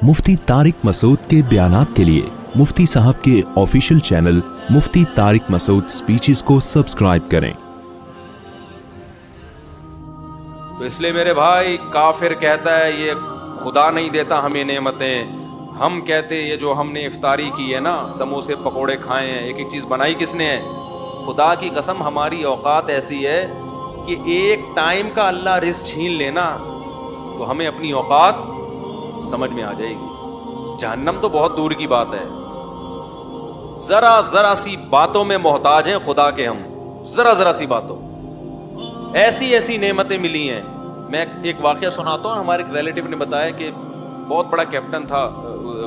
मुफ्ती तारिक मसूद के बयानात के लिए मुफ्ती साहब के ऑफिशियल चैनल मुफ्ती तारिक मसूद स्पीचेस को सब्सक्राइब करें। तो इसलिए मेरे भाई, काफिर कहता है ये खुदा नहीं देता हमें नेमतें, हम कहते ये जो हमने इफ्तारी की है ना, समोसे पकोड़े खाए हैं, एक एक चीज़ बनाई किसने है? खुदा की कसम हमारी औकात ऐसी है कि एक टाइम का अल्लाह रिस्क छीन लेना तो हमें अपनी औकात समझ में आ जाएगी। जहन्नम तो बहुत दूर की बात है, जरा जरा सी बातों में मोहताज हैं खुदा के हम, जरा जरा सी बातों, ऐसी ऐसी नेमतें मिली हैं। मैं एक वाकया सुनाता हूँ। हमारे एक रिलेटिव ने बताया कि बहुत बड़ा कैप्टन था,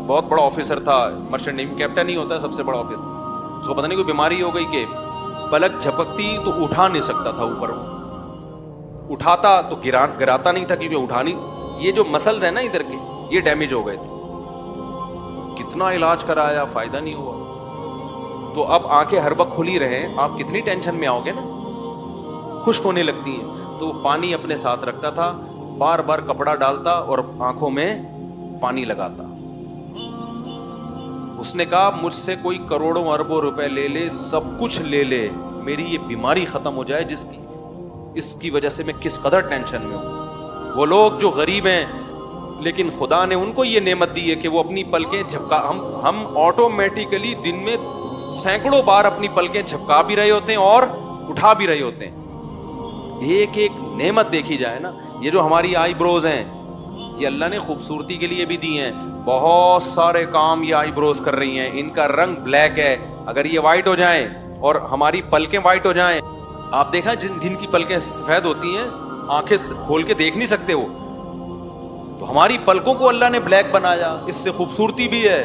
बहुत बड़ा ऑफिसर था, मर्चेंट नेवी कैप्टन ही होता है सबसे बड़ा ऑफिसर। उसको पता नहीं कोई बीमारी हो गई कि पलक झपकती तो उठा नहीं सकता था ऊपर, उठाता तो गिराता नहीं था क्योंकि उठानी, ये जो मसल्स है ना इधर के, ये डैमेज हो गए थे। कितना इलाज कराया, फायदा नहीं हुआ। तो अब आंखें हर वक्त खुली रहे, आप कितनी टेंशन में आओगे ना, खुश्क होने लगती हैं। तो पानी अपने साथ रखता था, बार बार कपड़ा डालता और आंखों में पानी लगाता। उसने कहा मुझसे कोई करोड़ों अरबों रुपए ले ले, सब कुछ ले ले, मेरी ये बीमारी खत्म हो जाए जिसकी इसकी वजह से मैं किस कदर टेंशन में हूं। वो लोग जो गरीब हैं लेकिन खुदा ने उनको ये नेमत दी है कि वो अपनी पलकें झपका, हम ऑटोमेटिकली दिन में सैकड़ों बार अपनी पलकें झपका भी रहे होते हैं और उठा भी रहे होते हैं। एक एक नेमत देखी जाए ना, ये जो हमारी आईब्रोज हैं, ये अल्लाह ने खूबसूरती के लिए भी दी हैं। बहुत सारे काम ये आईब्रोज कर रही हैं, इनका रंग ब्लैक है, अगर ये वाइट हो जाएं और हमारी पलकें वाइट हो जाएं, आप देखा जिनकी पलकें सफेद होती हैं, आंखें खोल के देख नहीं सकते वो, तो हमारी पलकों को अल्लाह ने ब्लैक बनाया, इससे खूबसूरती भी है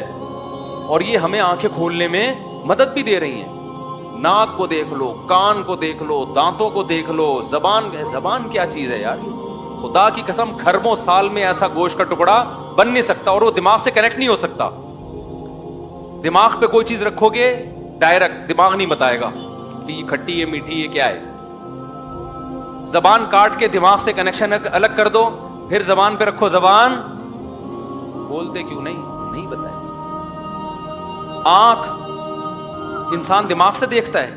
और ये हमें आंखें खोलने में मदद भी दे रही हैं। नाक को देख लो, कान को देख लो, दांतों को देख लो, जबान क्या चीज है यार। खुदा की कसम खरबों साल में ऐसा गोश्त का टुकड़ा बन नहीं सकता और वो दिमाग से कनेक्ट नहीं हो सकता। दिमाग पे कोई चीज रखोगे, डायरेक्ट दिमाग नहीं बताएगा कि ये खट्टी है, मीठी है, क्या है। जबान काट के दिमाग से कनेक्शन अलग कर दो, फिर जबान पे रखो, जबान बोलते क्यों नहीं बताए। आंख इंसान दिमाग से देखता है,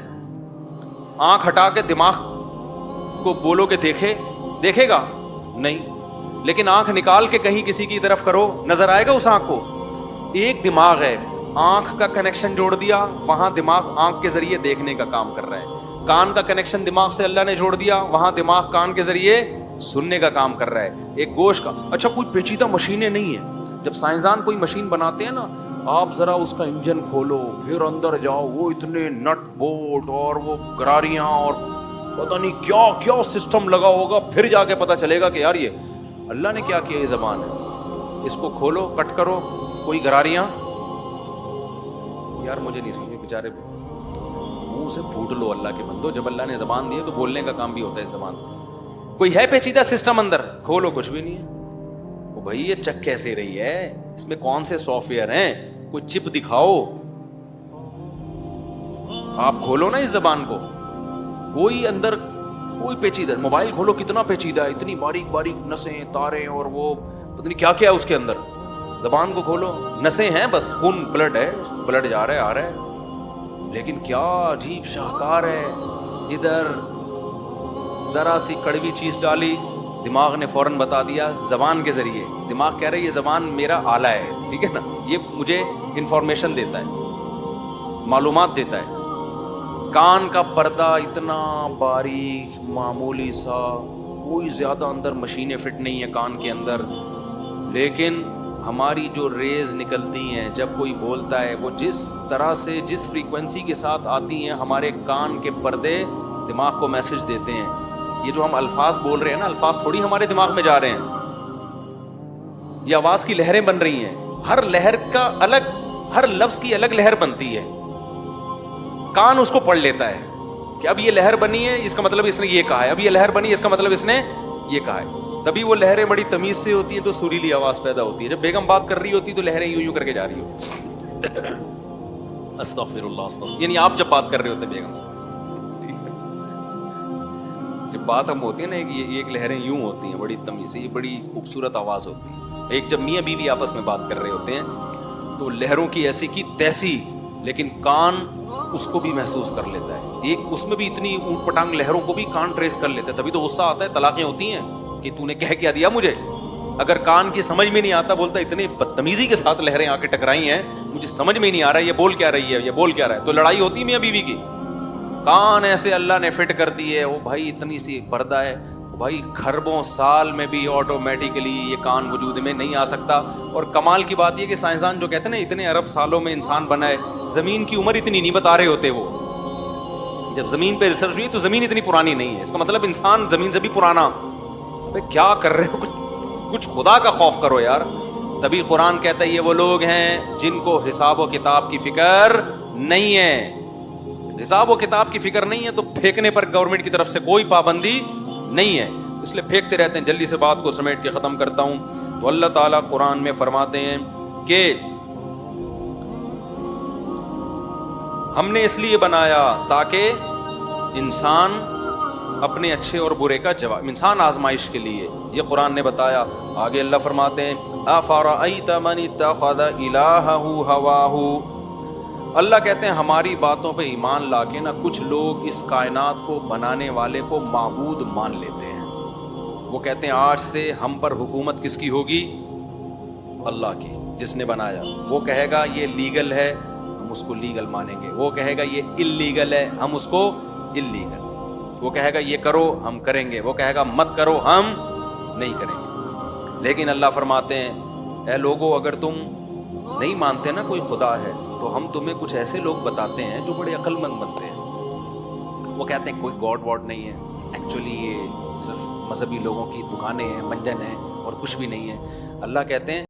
आंख हटा के दिमाग को बोलोगे देखेगा नहीं, लेकिन आंख निकाल के कहीं किसी की तरफ करो, नजर आएगा उस आंख को। एक दिमाग है, आंख का कनेक्शन जोड़ दिया, वहां दिमाग आंख के जरिए देखने का काम कर रहा है। कान का कनेक्शन दिमाग से अल्लाह ने जोड़ दिया, वहां दिमाग कान के जरिए सुनने का काम कर रहा है। एक गोश्त का, अच्छा कोई पेचीदा मशीनें नहीं है। जब साइंसदान कोई मशीन बनाते हैं ना, आप जरा उसका इंजन खोलो, फिर अंदर जाओ, वो इतने नट बोल्ट और वो गरारियां और पता नहीं क्या क्या सिस्टम लगा होगा, फिर जाके पता चलेगा कि यार ये अल्लाह ने क्या किया, ये जबान है, इसको खोलो, कट करो, कोई गरारियां, यार मुझे नहीं समझ, बेचारे मुंह से फूट लो अल्लाह के बंदो। जब अल्लाह ने जबान दी है तो बोलने का काम भी होता है जबान। कोई है पेचीदा सिस्टम अंदर, खोलो, कुछ भी नहीं है। ओ भाई ये चक कैसे रही है, इसमें कौन से सॉफ्टवेयर हैं, कोई चिप दिखाओ, आप खोलो ना इस जबान को। कोई अंदर कोई पेचीदा, मोबाइल खोलो कितना पेचीदा है, इतनी बारीक बारीक नसें, तारे और वो पता नहीं क्या क्या है उसके अंदर। जबान को खोलो, नसें हैं बस, खून ब्लड है, ब्लड जा रहा है आ रहा है, लेकिन क्या अजीब शाहकार है। इधर जरा सी कड़वी चीज डाली, दिमाग ने फौरन बता दिया जबान के जरिए। दिमाग कह रहा है ये जबान मेरा आला है, ठीक है ना, ये मुझे इंफॉर्मेशन देता है, मालूमात देता है। कान का पर्दा इतना बारीक मामूली सा, कोई ज्यादा अंदर मशीनें फिट नहीं है कान के अंदर, लेकिन हमारी जो रेज निकलती हैं जब कोई बोलता है, वो जिस तरह से जिस फ्रीक्वेंसी के साथ आती हैं, हमारे कान के पर्दे दिमाग को मैसेज देते हैं। ये जो हम अल्फाज बोल रहे हैं ना, अल्फाज थोड़ी हमारे दिमाग में जा रहे हैं, ये आवाज की लहरें बन रही हैं। हर लहर का अलग, हर लफ्ज की अलग लहर बनती है, कान उसको पढ़ लेता है कि अब ये लहर बनी है इसका मतलब इसने ये कहा है, अब ये लहर बनी है इसका मतलब इसने ये कहा है। तभी वो लहरें बड़ी तमीज से होती हैं तो सुरीली आवाज पैदा होती है। जब बेगम बात कर रही होती है तो लहरें यूं यूं करके जा रही हो, अस्तगफिरुल्लाह, यानी आप जब बात कर रहे होते बेगम से, जब बात हम होती है ना, एक लहरें यूं होती हैं बड़ी तमीज से, ये बड़ी खूबसूरत आवाज होती है। ایک جب میاں بیوی آپس میں بات کر رہے ہوتے ہیں تو لہروں کی ایسی کی تیسی، لیکن کان اس کو بھی محسوس کر لیتا ہے، ایک اس میں بھی اتنی اونٹ پٹانگ لہروں کو بھی کان ٹریس کر لیتا ہے، تبھی تو غصہ آتا ہے، طلاقیں ہوتی ہیں کہ تو نے کہہ کیا دیا مجھے. اگر کان کی سمجھ میں نہیں آتا، بولتا اتنی بدتمیزی کے ساتھ لہریں آ کے ٹکرائی ہیں، مجھے سمجھ میں نہیں آ رہا ہے یہ بول کیا رہی ہے، یہ بول کیا رہا ہے، تو لڑائی ہوتی میاں بیوی کی. کان ایسے اللہ نے فٹ کر دی ہے، وہ بھائی اتنی سی پردہ ہے، بھائی کھربوں سال میں بھی آٹومیٹیکلی یہ کان وجود میں نہیں آ سکتا. اور کمال کی بات یہ کہ سائنسدان جو کہتے ہیں نا اتنے ارب سالوں میں انسان بنا ہے، زمین کی عمر اتنی نہیں بتا رہے ہوتے. وہ جب زمین پہ ریسرچ ہوئی تو زمین اتنی پرانی نہیں ہے، اس کا مطلب انسان زمین سے بھی پرانا. کیا کر رہے ہو، کچھ خدا کا خوف کرو یار. تبھی قرآن کہتا ہے یہ وہ لوگ ہیں جن کو حساب و کتاب کی فکر نہیں ہے. حساب و کتاب کی فکر نہیں ہے تو پھینکنے پر گورنمنٹ کی طرف سے کوئی پابندی نہیں ہے، اس لیے پھینکتے رہتے ہیں. جلدی سے بات کو سمیٹ کے ختم کرتا ہوں. تو اللہ تعالیٰ قرآن میں فرماتے ہیں کہ ہم نے اس لیے بنایا تاکہ انسان اپنے اچھے اور برے کا جواب، انسان آزمائش کے لیے، یہ قرآن نے بتایا. آگے اللہ فرماتے ہیں افرأیت من اتخذ الہہ ہواہ. اللہ کہتے ہیں ہماری باتوں پہ ایمان لا کے نا کچھ لوگ اس کائنات کو بنانے والے کو معبود مان لیتے ہیں. وہ کہتے ہیں آج سے ہم پر حکومت کس کی ہوگی؟ اللہ کی، جس نے بنایا. وہ کہے گا یہ لیگل ہے، ہم اس کو لیگل مانیں گے. وہ کہے گا یہ اللیگل ہے، ہم اس کو اللیگل. وہ کہے گا یہ کرو، ہم کریں گے. وہ کہے گا مت کرو، ہم نہیں کریں گے. لیکن اللہ فرماتے ہیں اے لوگو اگر تم نہیں مانتے نا کوئی خدا ہے تو ہم تمہیں کچھ ایسے لوگ بتاتے ہیں جو بڑے عقل مند بنتے ہیں. وہ کہتے ہیں کوئی گاڈ واڈ نہیں ہے، ایکچولی یہ صرف مذہبی لوگوں کی دکانیں ہیں، منڈن ہیں اور کچھ بھی نہیں ہے. اللہ کہتے ہیں